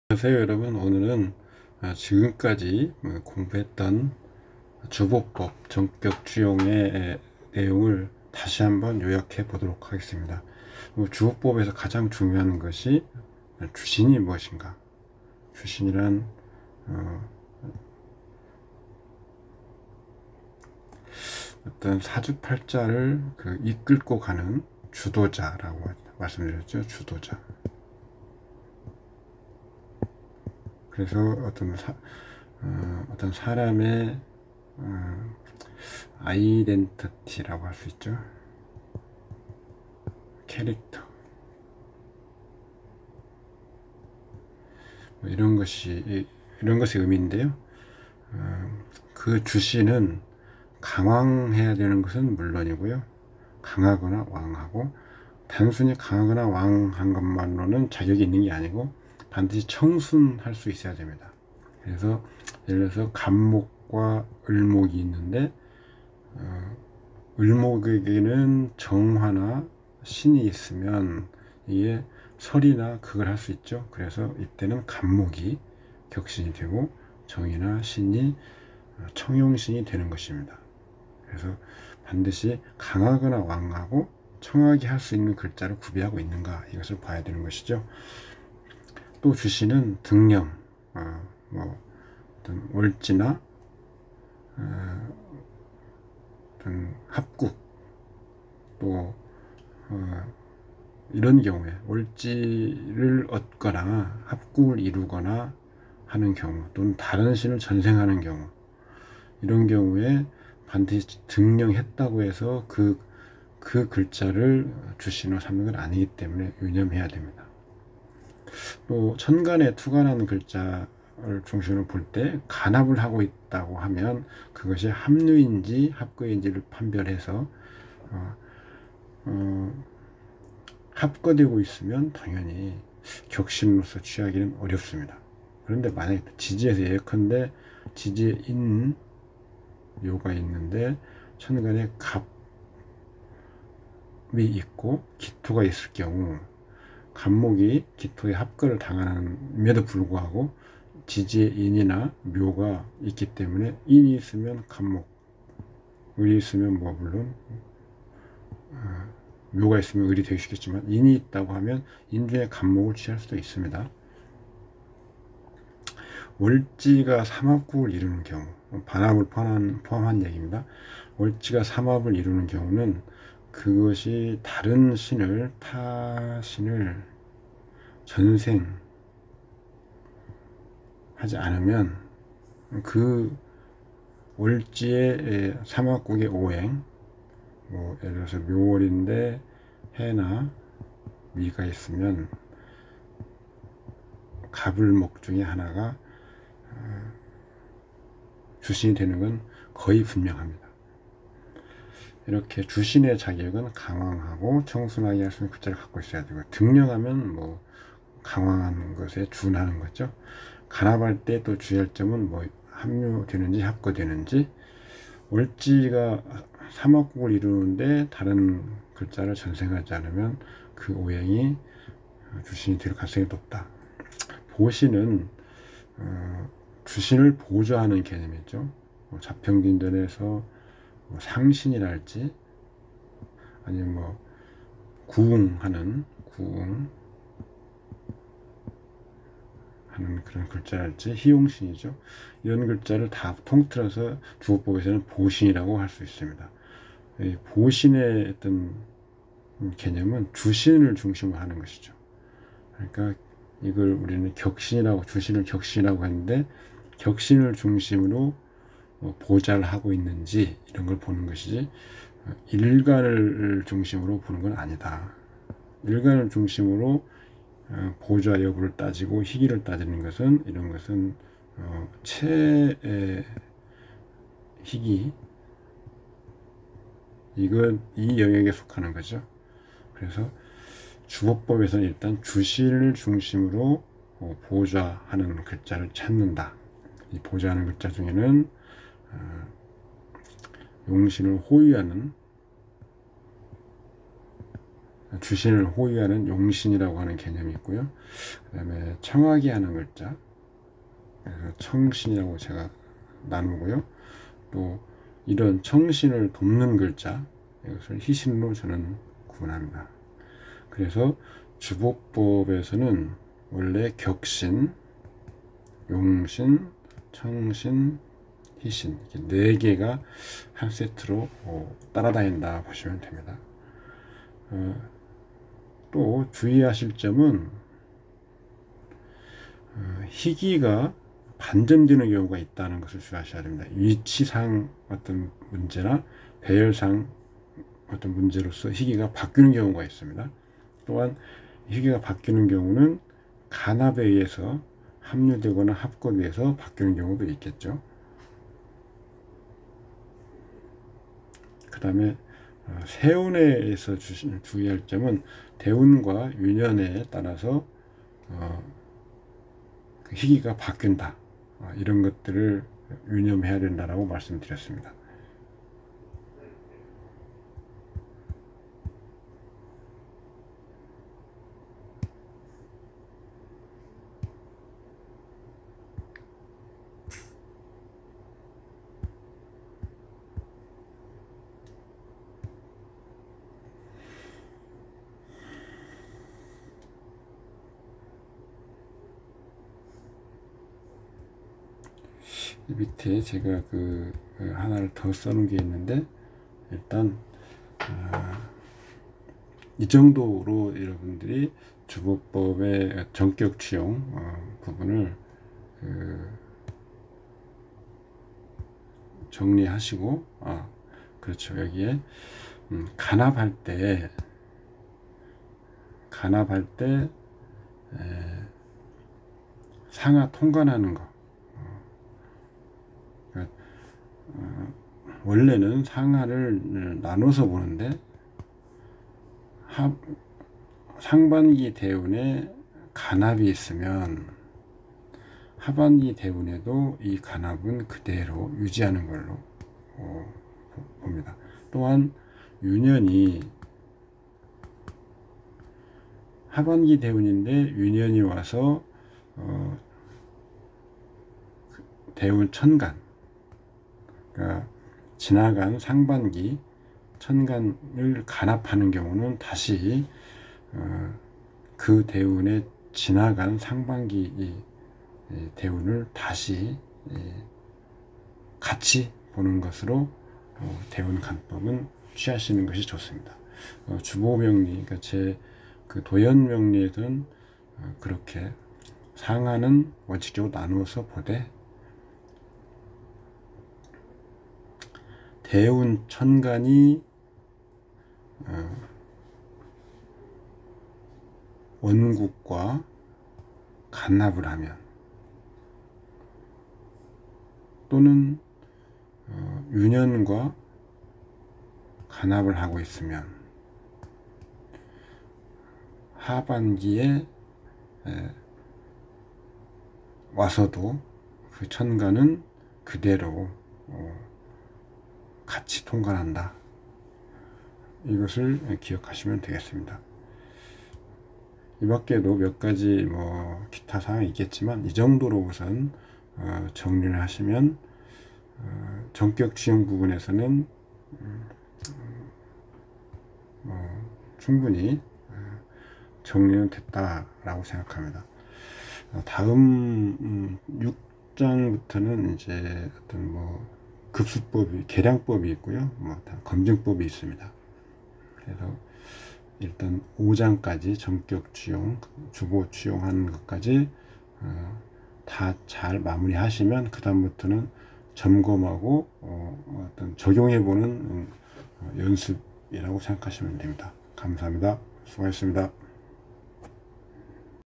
안녕하세요 여러분. 오늘은 지금까지 공부했던 주보법 전격 주용의 내용을 다시 한번 요약해 보도록 하겠습니다. 주보법에서 가장 중요한 것이 주신이 무엇인가. 주신이란 어떤 사주팔자를 이끌고 가는 주도자라고 말씀드렸죠. 주도자. 그래서 어떤 사람의 아이덴티티라고 할 수 있죠. 캐릭터. 이런 것의 의미인데요. 그 주신은 강왕해야 되는 것은 물론이고요. 강하거나 왕하고, 단순히 강하거나 왕한 것만으로는 자격이 있는 게 아니고 반드시 청순할 수 있어야 됩니다. 그래서 예를 들어서 간목과 을목이 있는데 을목에게는 정화나 신이 있으면 이게 설이나 극을 할 수 있죠. 그래서 이때는 간목이 격신이 되고 정이나 신이 청용신이 되는 것입니다. 그래서 반드시 강하거나 왕하고 청하게 할 수 있는 글자를 구비하고 있는가, 이것을 봐야 되는 것이죠. 또 주신은 등령, 어떤 월지나 어떤 합국, 또 이런 경우에 월지를 얻거나 합국을 이루거나 하는 경우, 또는 다른 신을 전생하는 경우, 이런 경우에 반드시 등령했다고 해서 그 글자를 주신으로 삼는 건 아니기 때문에 유념해야 됩니다. 또 천간에 투간하는 글자를 중심으로 볼 때 간합을 하고 있다고 하면 그것이 합류인지 합거인지를 판별해서 합거되고 있으면 당연히 격신으로서 취하기는 어렵습니다. 그런데 만약에 지지에서 예컨대 지지에 인 묘가 있는데 천간에 갑이 있고 기토가 있을 경우, 간목이 기토의 합거를 당하는데도 불구하고 지지에 인이나 묘가 있기 때문에 인이 있으면 간목, 을이 있으면 물론 묘가 있으면 을이 되기 쉽겠지만 인이 있다고 하면 인 중에 간목을 취할 수도 있습니다. 월지가 삼합국을 이루는 경우, 반합을 포함한 얘기입니다. 월지가 삼합을 이루는 경우는 그것이 다른 신을, 타 신을 전생하지 않으면 그 월지의 삼합국의 오행, 예를 들어서 묘월인데 해나 미가 있으면 갑을목 중에 하나가 주신이 되는 건 거의 분명합니다. 이렇게 주신의 자격은 강왕하고 청순하게 할 수 있는 글자를 갖고 있어야 되고, 등령하면 강왕한 것에 준하는 거죠. 간합할 때 또 주의할 점은 합류되는지 합거되는지, 월지가 삼합국을 이루는데 다른 글자를 전생하지 않으면 그 오행이 주신이 될 가능성이 높다. 보신은 주신을 보좌하는 개념이죠. 자평진전에서 상신이랄지, 아니면 구웅하는 그런 글자랄지, 희용신이죠. 이런 글자를 다 통틀어서 주보법에서는 보신이라고 할 수 있습니다. 이 보신의 어떤 개념은 주신을 중심으로 하는 것이죠. 그러니까 이걸 우리는 격신이라고, 주신을 격신이라고 하는데, 격신을 중심으로 보좌를 하고 있는지 이런 걸 보는 것이지 일간을 중심으로 보는 건 아니다. 일간을 중심으로 보좌 여부를 따지고 희기를 따지는 것은, 이런 것은 체의 희기, 이 영역에 속하는 거죠. 그래서 주보법에서는 일단 주신을 중심으로 보좌하는 글자를 찾는다. 이 보좌하는 글자 중에는 용신을 호위하는 주신을 호위하는 용신이라고 하는 개념이 있고요. 그 다음에 청하게 하는 글자, 그래서 청신이라고 제가 나누고요. 또 이런 청신을 돕는 글자, 이것을 희신으로 저는 구분합니다. 그래서 주보법에서는 원래 격신, 용신, 청신, 희신 이렇게 4개가 한 세트로 따라다닌다 보시면 됩니다. 또 주의하실 점은 희기가 반전되는 경우가 있다는 것을 주의하셔야 됩니다. 위치상 어떤 문제나 배열상 어떤 문제로서 희기가 바뀌는 경우가 있습니다. 또한 희기가 바뀌는 경우는 간합에 의해서 합류되거나 합곡에 의해서 바뀌는 경우도 있겠죠. 그 다음에 세운에서 주의할 점은 대운과 윤연에 따라서 그 희기가 바뀐다. 이런 것들을 유념해야 된다라고 말씀드렸습니다. 이 밑에 제가 하나를 더 써놓은 게 있는데, 일단 이 정도로 여러분들이 주보법의 전격 취용 부분을 정리하시고, 그렇죠. 여기에 간합할 때 상하 통관하는 거. 원래는 상하를 나눠서 보는데 상반기 대운에 간합이 있으면 하반기 대운에도 이 간합은 그대로 유지하는 걸로 봅니다. 또한 윤연이 하반기 대운인데 윤연이 와서 대운 천간, 그러니까 지나간 상반기 천간을 간합하는 경우는 다시 그 대운에 지나간 상반기 대운을 다시 같이 보는 것으로 대운 간법은 취하시는 것이 좋습니다. 주보명리, 그러니까 제 도연명리에서는 그렇게 상하는 원칙적으로 나누어서 보되 대운 천간이 원국과 간합을 하면, 또는 윤연과 간합을 하고 있으면 하반기에 와서도 그 천간은 그대로 같이 통관한다. 이것을 기억하시면 되겠습니다. 이 밖에도 몇 가지 기타 사항이 있겠지만 이 정도로 우선 정리를 하시면 전격 취용 부분에서는 충분히 정리는 됐다라고 생각합니다. 다음 6장부터는 이제 어떤 급수법이, 계량법이 있고요. 검증법이 있습니다. 그래서 일단 5장까지 전격 취용, 주보 취용하는 것까지 다 잘 마무리하시면 그 다음부터는 점검하고 어떤 적용해보는 연습이라고 생각하시면 됩니다. 감사합니다. 수고하셨습니다.